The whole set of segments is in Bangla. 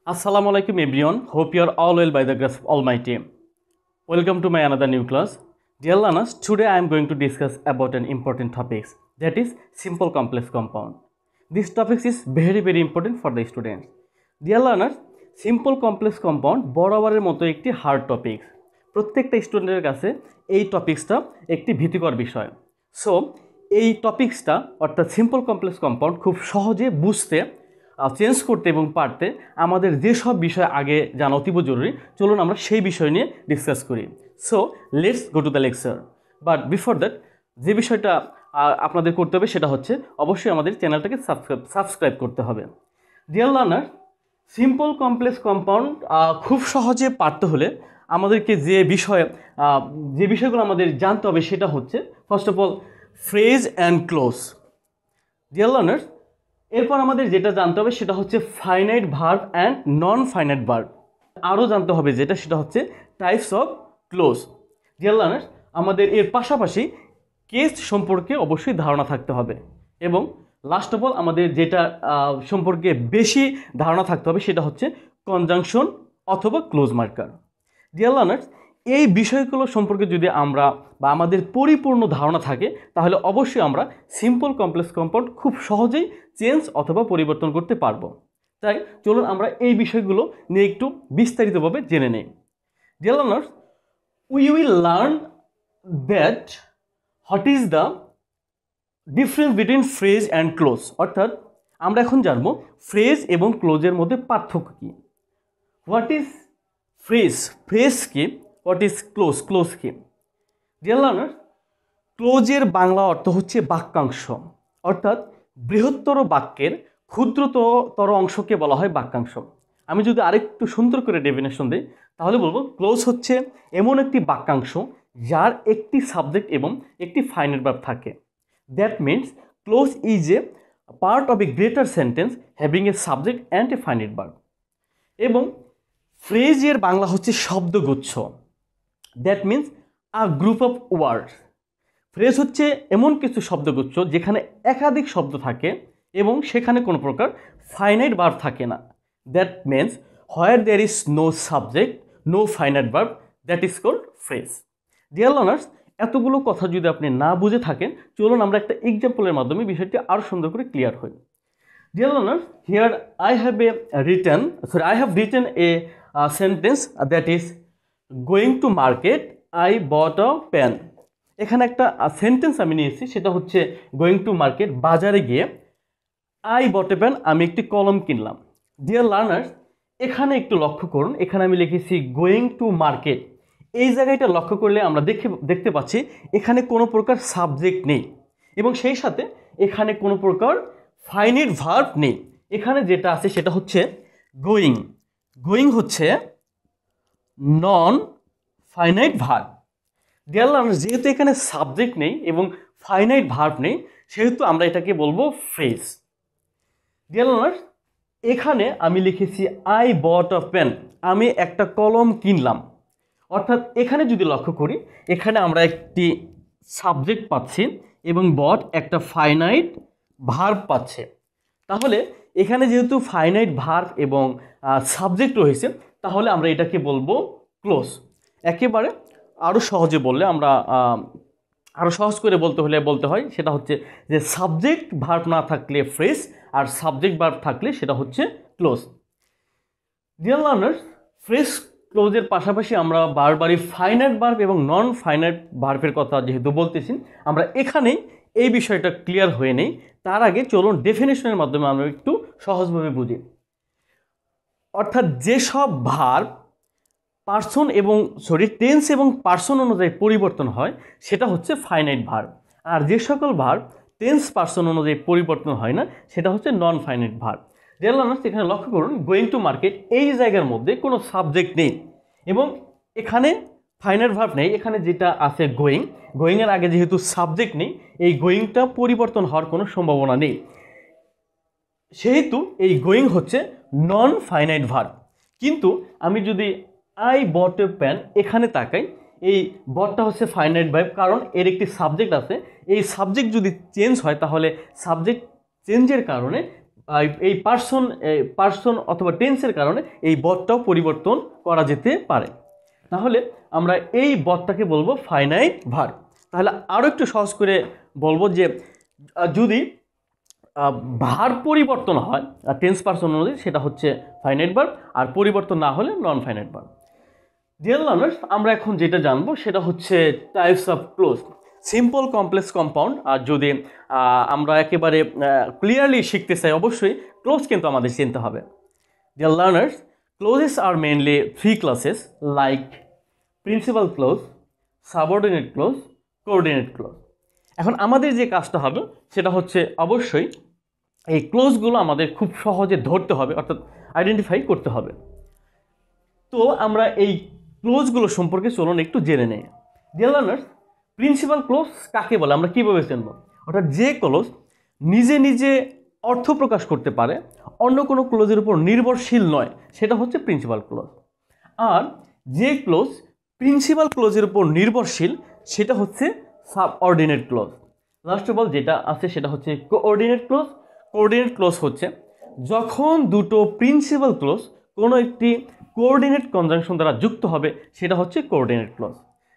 Assalamu alaikum everyone. Hope you are all well by the grace of Almighty. Welcome to my another new class. Dear learners, today I am going to discuss about an important topic, that is simple complex compound. This topic is very important for the students. Dear learners, simple complex compound বরাবরের মতো একটি হার্ড টপিক। প্রত্যেকটা স্টুডেন্টের কাছে এই টপিকসটা একটি ভীতিকর বিষয়। সো এই টপিকসটা অর্থাৎ সিম্পল কমপ্লেক্স কম্পাউন্ড খুব সহজে বুঝতে চেঞ্জ করতে এবং পারতে আমাদের যেসব বিষয় আগে জানা অতীব জরুরি, চলুন আমরা সেই বিষয় নিয়ে ডিসকাস করি। So let's go to the lecture. But before that যে বিষয়টা আপনাদের করতে হবে সেটা হচ্ছে অবশ্যই আমাদের চ্যানেলটাকে সাবস্ক্রাইব করতে হবে। Deer learner, simple complex compound খুব সহজে পারতে হলে আমাদেরকে যে বিষয়গুলো আমাদের জানতে হবে সেটা হচ্ছে first of all phrase and close. ডিয়ার লার্নার্স, এরপর আমাদের যেটা জানতে হবে সেটা হচ্ছে finite verb and non finite verb. আরও জানতে হবে সেটা হচ্ছে টাইপস অফ ক্লোজ। ডিয়ার লার্নার্স, আমাদের এর পাশাপাশি কেস সম্পর্কে অবশ্যই ধারণা থাকতে হবে এবং লাস্ট অফ অল আমাদের যেটা সম্পর্কে বেশি ধারণা থাকতে হবে সেটা হচ্ছে কনজাংশন অথবা ক্লোজ মার্কার। ডিয়ার লার্নার্স, এই বিষয়গুলো সম্পর্কে যদি আমরা বা আমাদের পরিপূর্ণ ধারণা থাকে তাহলে অবশ্যই আমরা সিম্পল কমপ্লেক্স কম্পাউন্ড খুব সহজেই চেঞ্জ অথবা পরিবর্তন করতে পারবো। তাই চলুন আমরা এই বিষয়গুলো নিয়ে একটু বিস্তারিতভাবে জেনে নেই। Dear learners, we will learn that what is the difference between phrase and close. অর্থাৎ আমরা এখন জানবো ফ্রেজ এবং ক্লোজের মধ্যে পার্থক্য কী। হোয়াট ইজ ফ্রেজ, ফ্রেজ কি, হোয়াট ইজ ক্লোজ, ক্লোজ কি। ডিয়ার লার্নার্স, ক্লোজের বাংলা অর্থ হচ্ছে বাক্যাংশ, অর্থাৎ বৃহত্তর বাক্যের ক্ষুদ্রতর অংশকে বলা হয় বাক্যাংশ। আমি যদি আরেকটু সুন্দর করে ডেফিনেশন দিই তাহলে বলবো ক্লোজ হচ্ছে এমন একটি বাক্যাংশ যার একটি সাবজেক্ট এবং একটি ফাইনাইট ভার্ব থাকে। That means clause is a part of a greater sentence having a subject and a finite verb. এবং ফ্রেজের বাংলা হচ্ছে শব্দগুচ্ছ। That means a group of words. Phrase হচ্ছে এমন কিছু শব্দগুচ্ছ যেখানে একাধিক শব্দ থাকে এবং সেখানে কোনো প্রকার ফাইনাইট ভার্ব থাকে না। That means where there is no subject, no finite verb, that is called phrase. Dear learners, এতগুলো কথা যদি আপনি না বুঝে থাকেন চলুন আমরা একটা এক্সাম্পলের মাধ্যমে বিষয়টি আরও সুন্দর করে ক্লিয়ার হই। Dear learners, here I have written a sentence that is going to market, I bought a pen. এখানে একটা সেন্টেন্স আমি নিয়েছি সেটা হচ্ছে গোয়িং টু মার্কেট, বাজারে গিয়ে আই বট এ পেন, আমি একটি কলম কিনলাম। ডিয়ার লার্নার্স, এখানে একটু লক্ষ্য করুন, এখানে আমি লিখেছি গোয়িং টু মার্কেট। এই জায়গাটা লক্ষ্য করলে আমরা দেখতে পাচ্ছি এখানে কোনো প্রকার সাবজেক্ট নেই এবং সেই সাথে এখানে কোনো প্রকার ফাইনাইট ভার্ব নেই। এখানে যেটা আছে সেটা হচ্ছে গোয়িং। গোয়িং হচ্ছে নন ফাইনাইট ভার্ব। ডিয়ার লার্নার্স, যেহেতু এখানে সাবজেক্ট নেই এবং ফাইনাইট ভার্ব নেই সেহেতু আমরা এটাকে বলবো ফ্রেজ। ডিয়ার লার্নার্স, এখানে আমি লিখেছি আই বট আ পেন, আমি একটা কলম কিনলাম। অর্থাৎ এখানে যদি লক্ষ্য করি এখানে আমরা একটি সাবজেক্ট পাচ্ছি এবং বট একটা ফাইনাইট ভার্ব পাচ্ছে। তাহলে এখানে যেহেতু ফাইনাইট ভার্ব এবং সাবজেক্ট রয়েছে তাহলে আমরা এটাকে বলবো ক্লোজ। একেবারে আরও সহজে বললে আমরা আরও সহজ করে বলতে হয় সেটা হচ্ছে যে সাবজেক্ট ভার্ব না থাকলে ফ্রেজ আর সাবজেক্ট ভার্ব থাকলে সেটা হচ্ছে ক্লোজ। ডিয়ার লার্নার্স, ফ্রেজ ক্লোজের পাশাপাশি আমরা বারবারই ফাইনাইট ভার্ব এবং নন ফাইনাইট ভার্বের কথা যেহেতু বলতেছি আমরা এখানেই এই বিষয়টা ক্লিয়ার হয়ে নেই। তার আগে চলুন ডেফিনেশনের মাধ্যমে আমরা একটু সহজভাবে বুঝি। অর্থাৎ যেসব ভার্ব টেন্স এবং পার্সন অনুযায়ী পরিবর্তন হয় সেটা হচ্ছে ফাইনাইট ভার্ব, আর যে সকল ভার্ব টেন্স পার্সন অনুযায়ী পরিবর্তন হয় না সেটা হচ্ছে নন ফাইনাইট ভার্ব। ডিয়ার লার্নার্স, এখানে লক্ষ্য করুন গোয়িং টু মার্কেট এই জায়গার মধ্যে কোনো সাবজেক্ট নেই এবং এখানে ফাইনাইট ভার্ব নেই। এখানে যেটা আছে গোয়িংয়ের আগে যেহেতু সাবজেক্ট নেই এই গোয়িংটা পরিবর্তন হওয়ার কোনো সম্ভাবনা নেই, সেহেতু এই গোয়িং হচ্ছে নন ফাইনাইট ভার্ব। কিন্তু আমি যদি আই বট এ পেন এখানে তাকাই, এই বটটা হচ্ছে ফাইনাইট ভার্ব কারণ এর একটি সাবজেক্ট আছে। এই সাবজেক্ট যদি চেঞ্জ হয় তাহলে সাবজেক্ট চেঞ্জের কারণে এই পার্সন অথবা টেন্সের কারণে এই বদটাও পরিবর্তন করা যেতে পারে। তাহলে আমরা এই বদটাকে বলবো ফাইনাইট ভার্ব। তাহলে আরও একটু সহজ করে বলবো যে যদি ভার্ব পরিবর্তন হয় টেন্স পার্সন অনুযায়ী সেটা হচ্ছে ফাইনাইট ভার্ব, আর পরিবর্তন না হলে non finite verb. Dear learners, আমরা এখন যেটা জানবো সেটা হচ্ছে types of clause, simple complex compound. আর যদি আমরা একেবারে ক্লিয়ারলি শিখতে চাই অবশ্যই ক্লোজ কিন্তু আমাদের চিনতে হবে। ডিয়ার লার্নার্স, ক্লোজেস আর mainly 3 classes like principal clause, subordinate clause, coordinate clause. এখন আমাদের যে কাজটা হবে সেটা হচ্ছে অবশ্যই এই ক্লোজগুলো আমাদের খুব সহজে ধরতে হবে, অর্থাৎ আইডেন্টিফাই করতে হবে। তো আমরা এই ক্লোজগুলো সম্পর্কে চলুন একটু জেনে নেই। ডিয়ার লার্নার্স, প্রিন্সিপাল ক্লোজ কাকে বলে, আমরা কীভাবে চিনব? অর্থাৎ যে ক্লোজ নিজে নিজে অর্থ প্রকাশ করতে পারে, অন্য কোনো ক্লোজের উপর নির্ভরশীল নয়, সেটা হচ্ছে প্রিন্সিপাল ক্লোজ। আর যে ক্লোজ প্রিন্সিপাল ক্লোজের উপর নির্ভরশীল সেটা হচ্ছে subordinate clause. Last of all যেটা আছে সেটা হচ্ছে কোঅর্ডিনেট ক্লোজ। কোঅর্ডিনেট ক্লোজ হচ্ছে যখন দুটো প্রিন্সিপাল ক্লোজ কোনো একটি কোঅর্ডিনেট কনজাংশন দ্বারা যুক্ত হবে, সেটা হচ্ছে কোঅর্ডিনেট ক্লোজ।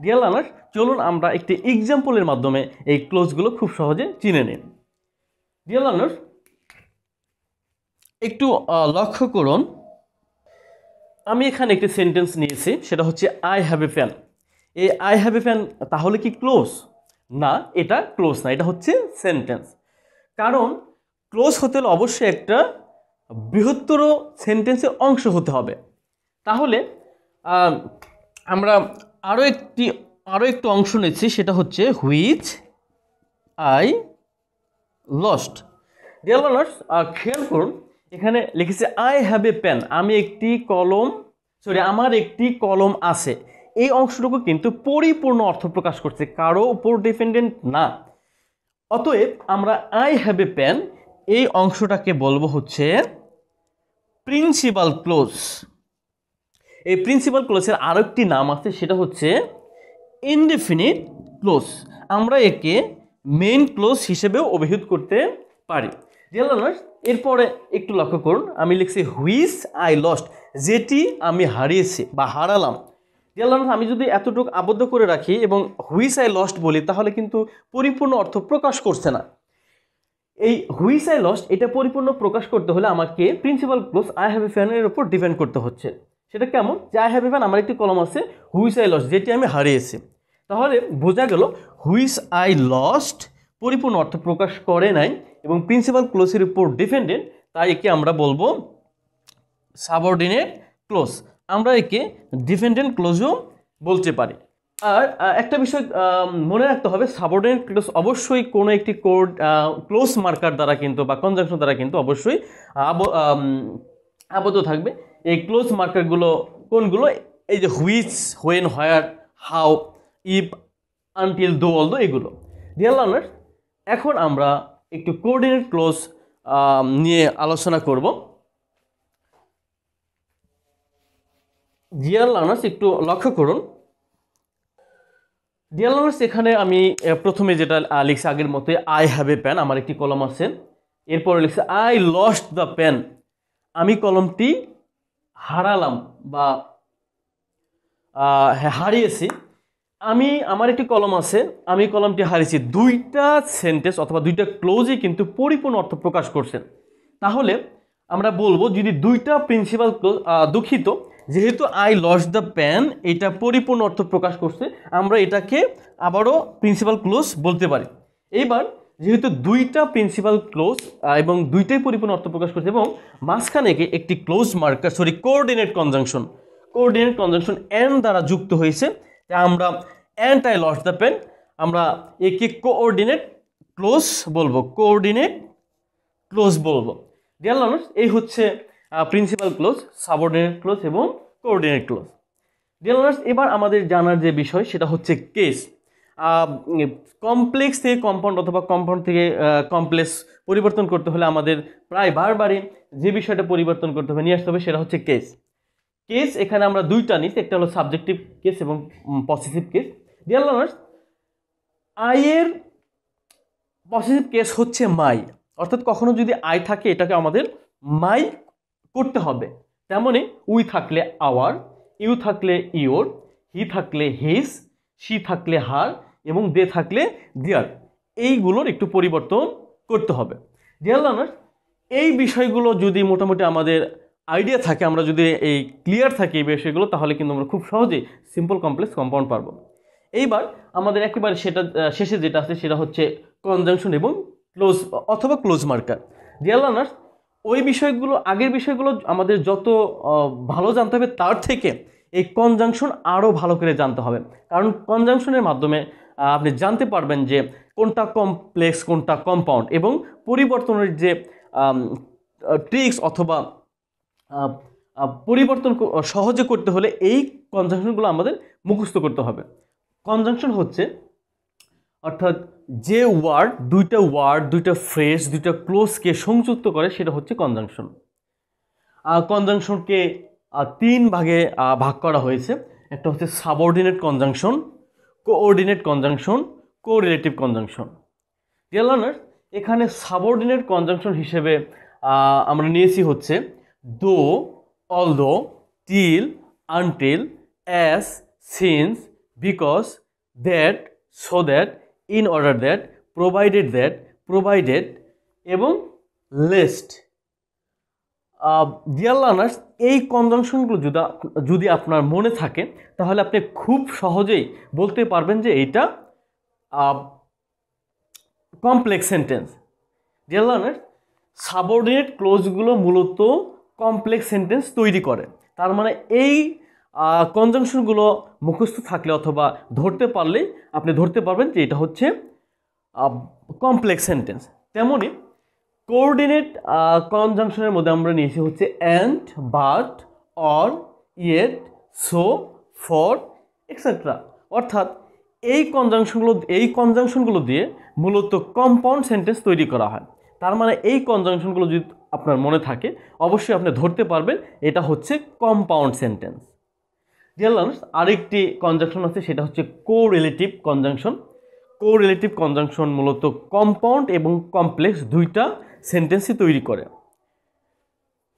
ডিয়ার লার্নার্স, চলুন আমরা একটি এক্সাম্পলের মাধ্যমে এই ক্লোজগুলো খুব সহজে চিনে নিন। ডিয়ার লার্নার্স, একটু লক্ষ্য করুন, আমি এখানে একটি সেন্টেন্স নিয়েছি, সেটা হচ্ছে আই হ্যাভ এ পেন। এই আই হ্যাভ এ পেন তাহলে কি ক্লোজ? না, এটা ক্লোজ না, এটা হচ্ছে সেন্টেন্স। কারণ ক্লোজ হতে হলে অবশ্যই একটা বৃহত্তর সেন্টেন্সের অংশ হতে হবে। তাহলে আমরা আরও একটু অংশ নিচ্ছি, সেটা হচ্ছে which I lost. Dear learners, খেয়াল করুন, এখানে লিখেছে আই হ্যাভ এ পেন, আমার একটি কলম আছে। এই অংশটুকু কিন্তু পরিপূর্ণ অর্থ প্রকাশ করছে, কারো উপর ডিপেন্ডেন্ট না। অতএব আমরা আই হ্যাভ এ পেন এই অংশটাকে বলবো হচ্ছে প্রিন্সিপাল ক্লোজ। এই প্রিন্সিপাল ক্লোজের আরও একটি নাম আছে, সেটা হচ্ছে ইনডেফিনিট ক্লোজ। আমরা একে মেইন ক্লোজ হিসেবেও অভিহিত করতে পারি। ডিয়ার লার্নার্স, এরপরে একটু লক্ষ্য করুন, আমি লিখছি হুইচ আই লস্ট, যেটি আমি হারিয়েছি বা হারালাম। ডিয়ার লার্নার্স, আমি যদি এতটুকু আবদ্ধ করে রাখি এবং হুইচ আই লস্ট বলি তাহলে কিন্তু পরিপূর্ণ অর্থ প্রকাশ করছে না। এই হুইচ আই লস্ট এটা পরিপূর্ণ প্রকাশ করতে হলে আমাকে principal clause I have a ফ্যানের উপর ডিপেন্ড করতে হচ্ছে। সেটা কেমন? যে আই হ্যাভ এ ফ্যান, আমার একটি কলম আছে, হুইচ আই লস্ট যেটি আমি হারিয়েছি। তাহলে বোঝা গেল হুইচ আই লস্ট পরিপূর্ণ অর্থ প্রকাশ করে নাই এবং প্রিন্সিপাল ক্লোজের উপর ডিপেন্ডেন্ট, তাই একে আমরা বলবো সাবঅর্ডিনেট ক্লোজ। আমরা একে ডিপেন্ডেন্ট ক্লোজও বলতে পারি। আর একটা বিষয় মনে রাখতে হবে, সাবঅর্ডিনেট ক্লোজ অবশ্যই কোনো একটি ক্লোজ মার্কার দ্বারা কিন্তু বা কনজাংশন দ্বারা কিন্তু অবশ্যই আবদ্ধ থাকবে। এই ক্লোজ মার্কারগুলো কোনগুলো? এই যে which, when, where, how, if, until, দো, অলদো, এগুলো। ডিয়ার লার্নার্স, এখন আমরা একটু কোঅর্ডিনেট ক্লোজ নিয়ে আলোচনা করব। ডিয়ার লার্নার্স, একটু লক্ষ্য করুন। ডিয়ার লার্নার্স, এখানে আমি প্রথমে যেটা লিখছি আগের মতো আই হ্যাভ এ পেন, আমার একটি কলম আছে। এরপরে লিখছে আই লস্ট দ্য পেন, আমি কলমটি হারালাম বা হারিয়েছি। আমার একটি কলম আছে, আমি কলমটি হারিয়েছি। দুইটা সেন্টেন্স অথবা দুইটা ক্লোজই কিন্তু পরিপূর্ণ অর্থ প্রকাশ করছেন। তাহলে আমরা বলবো যদি দুইটা প্রিন্সিপাল ক্লোজ, দুঃখিত, যেহেতু আই লস্ট দ্য পেন এটা পরিপূর্ণ অর্থ প্রকাশ করছে, আমরা এটাকে আবারও প্রিন্সিপাল ক্লোজ বলতে পারি। এইবার যেহেতু দুইটা প্রিন্সিপাল ক্লোজ এবং দুইটাই পরিপূর্ণ অর্থ প্রকাশ করছে এবং মাঝখানে একটি clause marker coordinate conjunction and দ্বারা যুক্ত হয়েছে, আমরা and I lost the pen, আমরা একে কোঅর্ডিনেট ক্লোজ বলবো। ডিয়ার লার্নার্স, এই হচ্ছে প্রিন্সিপাল ক্লোজ, সাবঅর্ডিনেট ক্লোজ এবং কোঅর্ডিনেট ক্লোজ। ডিয়ার লার্নার্স, এবার আমাদের জানার যে বিষয় সেটা হচ্ছে কেস। কমপ্লেক্স থেকে কম্পাউন্ড অথবা কম্পাউন্ড থেকে কমপ্লেক্স পরিবর্তন করতে হলে আমাদের প্রায় বারবারই যে বিষয়টা পরিবর্তন করতে হবে, নিয়ে আসতে হবে, সেটা হচ্ছে কেস। এখানে আমরা দুইটা নিচ্ছি, একটা হলো সাবজেক্টিভ কেস এবং possessive case. Dear learners, I এর পসেসিভ কেস হচ্ছে মাই, অর্থাৎ কখনো যদি আই থাকে এটাকে আমাদের মাই করতে হবে। তেমনি উই থাকলে আওয়ার, ইউ থাকলে ইওর, হি থাকলে হিজ, শি থাকলে হার এবং দে থাকলে দেয়ার, এইগুলোর একটু পরিবর্তন করতে হবে। ডিয়ার লার্নার্স, এই বিষয়গুলো যদি মোটামুটি আমাদের আইডিয়া থাকে, আমরা যদি এই ক্লিয়ার থাকি এই বিষয়গুলো, তাহলে কিন্তু আমরা খুব সহজেই সিম্পল কমপ্লেক্স কম্পাউন্ড পারবো। এইবার আমাদের একেবারে সেটা শেষে যেটা আছে সেটা হচ্ছে কনজাংশন এবং ক্লোজ অথবা ক্লোজ মার্কার। ডিয়ার লার্নার্স, ওই বিষয়গুলো, আগের বিষয়গুলো আমাদের যত ভালো জানতে হবে তার থেকে এই কনজাংশন আরও ভালো করে জানতে হবে। কারণ কনজাংশনের মাধ্যমে আপনি জানতে পারবেন যে কোনটা কমপ্লেক্স কোনটা কম্পাউন্ড, এবং পরিবর্তনের যে ট্রিক্স অথবা পরিবর্তন সহজে করতে হলে এই কনজাংশনগুলো আমাদের মুখস্থ করতে হবে। কনজাংশন হচ্ছে অর্থাৎ যে দুইটা ফ্রেজ, দুইটা ক্লোজকে সংযুক্ত করে, সেটা হচ্ছে কনজাংশন। কনজাংশনকে 3 ভাগে ভাগ করা হয়েছে। একটা হচ্ছে subordinate conjunction, coordinate conjunction, correlative conjunction. Dear learners, এখানে সাবঅর্ডিনেট কনজাংশন হিসেবে আমরা নিয়েছি হচ্ছে দো, although, till, until, as, since, because, that, so that, in order that, provided এবং লেস্ট। ডিয়ার লার্নার্স, এই কনজাংশনগুলো যদি আপনার মনে থাকে তাহলে আপনি খুব সহজেই বলতে পারবেন যে এটা complex sentence. Dear learners, subordinate ক্লোজগুলো মূলত কমপ্লেক্স সেন্টেন্স তৈরি করে। তার মানে এই কনজাংশনগুলো মুখস্থ থাকলে অথবা ধরতে পারলেই আপনি ধরতে পারবেন যে এটা হচ্ছে কমপ্লেক্স সেন্টেন্স। তেমনি কোঅর্ডিনেট কনজাংশনের মধ্যে আমরা নিয়েছি হচ্ছে and, but, or, yet, so, for, etcetera. অর্থাৎ এই কনজাংশনগুলো দিয়ে মূলত কম্পাউন্ড সেন্টেন্স তৈরি করা হয়। তার মানে এই কনজাংশনগুলো যদি আপনার মনে থাকে অবশ্যই আপনি ধরতে পারবেন এটা হচ্ছে কম্পাউন্ড সেন্টেন্স। ডিয়ার লার্নার্স, আরেকটি কনজাংশন আছে, সেটা হচ্ছে কোরিলেটিভ কনজাংশন। কোরিলেটিভ কনজাংশন মূলত কম্পাউন্ড এবং কমপ্লেক্স দুইটা সেন্টেন্সই তৈরি করে।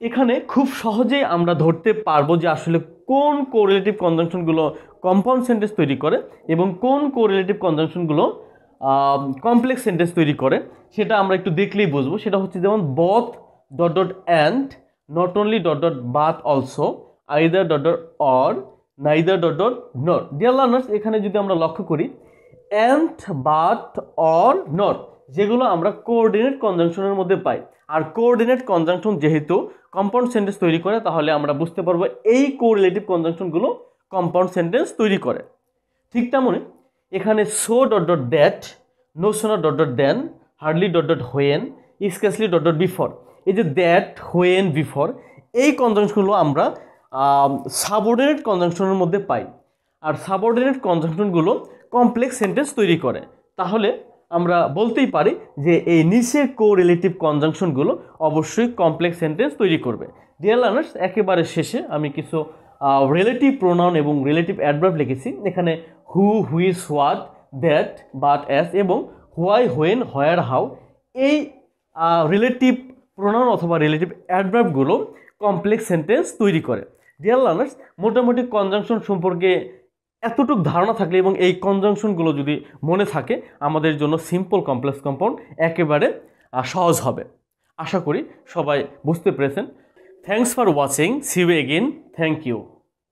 এখানে খুব সহজেই আমরা ধরতে পারবো যে আসলে কোন কোরিলেটিভ কনজাংশনগুলো কম্পাউন্ড সেন্টেন্স তৈরি করে এবং কোন কোরিলেটিভ কনজাংশনগুলো কমপ্লেক্স সেন্টেন্স তৈরি করে, সেটা আমরা একটু দেখলেই বুঝবো। সেটা হচ্ছে যেমন both dot dot and, not only dot dot but also, either dot dot or, neither dot dot not. Dear learners, এখানে যদি আমরা লক্ষ্য করি অ্যান্ড, বাট, অর, নট যেগুলো আমরা কোঅর্ডিনেট কনজাংশনের মধ্যে পাই, আর কোঅর্ডিনেট কনজাংশন যেহেতু কম্পাউন্ড সেন্টেন্স তৈরি করে, তাহলে আমরা বুঝতে পারবো এই কোরিলেটিভ কনজাংশনগুলো কম্পাউন্ড সেন্টেন্স তৈরি করে। ঠিক তেমনি এখানে so dot dot that, no sooner dot dot then, hardly dot dot when, scarcely dot dot before, এই যে দ্যাট, হোয়েন, বিফোর, এই কনজাংশনগুলো আমরা সাবঅর্ডিনেট কনজাংশনের মধ্যে পাই, আর সাবঅর্ডিনেট কনজাংশনগুলো কমপ্লেক্স সেন্টেন্স তৈরি করে। তাহলে আমরা বলতেই পারি যে এই নিচের কোরিলেটিভ কনজাংশনগুলো অবশ্যই কমপ্লেক্স সেন্টেন্স তৈরি করবে। ডিয়ার লার্নার্স, একেবারে শেষে আমি কিছু রিলেটিভ প্রোনাউন এবং রিলেটিভ অ্যাডভার্ব লিখেছি। এখানে who, which, what, that, but, as এবং হোয়াই, হোয়েন, হোয়ার, হাউ, এই রিলেটিভ প্রোনাউন অথবা রিলেটিভ অ্যাডভার্বগুলো কমপ্লেক্স সেন্টেন্স তৈরি করে। ডিয়ার লার্নার্স, মোটামুটি কনজাংশন সম্পর্কে এতটুকু ধারণা থাকলে এবং এই কনজাংশনগুলো যদি মনে থাকে, আমাদের জন্য সিম্পল কমপ্লেক্স কম্পাউন্ড একেবারে সহজ হবে। আশা করি সবাই বুঝতে পেরেছেন। Thanks for watching, see you again, thank you.